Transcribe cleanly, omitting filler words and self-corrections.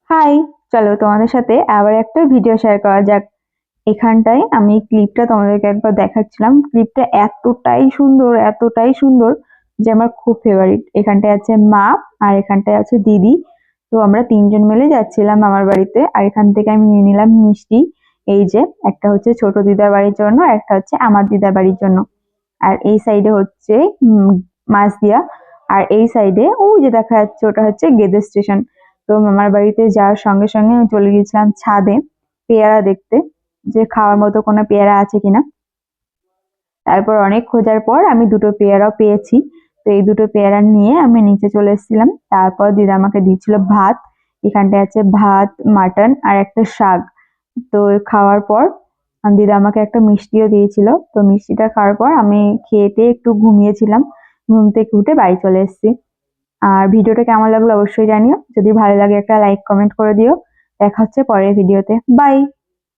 High, চলো তোমাদের সাথে আবার একটা ভিডিও শেয়ার করা যাক। এখানটায় আমি ক্লিপটা তোমাদেরকে একবার দেখাচ্ছিলাম। ক্লিপটা এতটাই সুন্দর যে আমার খুব ফেভারিট। এখানটায় আছে মা আর এখানটায় আছে দিদি। তো আমরা তিনজন মিলে যাচ্ছিলাম আমার বাড়িতে, আর এখান থেকে আমি নিয়ে নিলাম মিষ্টি। এই যে একটা হচ্ছে ছোট দিদার বাড়ির জন্য, একটা হচ্ছে আমার দিদার বাড়ির জন্য। আর এই সাইডে হচ্ছে মাছদিয়া। আর এই সাইডে ওই যে দেখা যাচ্ছে ওটা হচ্ছে গেদে স্টেশন। তো মামার বাড়িতে যাওয়ার সঙ্গে সঙ্গে আমি চলে গেছিলাম ছাদে পেয়ারা দেখতে, যে খাওয়ার মতো কোনো পেয়ারা আছে কিনা। তারপর অনেক খোঁজার পর আমি দুটো পেয়ারাও পেয়েছি। তো এই দুটো পেয়ারা নিয়ে আমি নিচে চলে এসেছিলাম। তারপর দিদা আমাকে দিচ্ছিল ভাত। এখানটায় আছে ভাত, মাটন আর একটা শাক। তো খাওয়ার পর দিদা আমাকে একটা মিষ্টিও দিয়েছিল। তো মিষ্টিটা খাওয়ার পর আমি খেয়ে একটু ঘুমিয়েছিলাম। ঘুম থেকে উঠে বাড়ি চলে এসেছি। আর ভিডিওটা কেমন লাগলো অবশ্যই জানিও। যদি ভালো লাগে একটা লাইক কমেন্ট করে দিও। দেখা হচ্ছে পরের ভিডিওতে। বাই।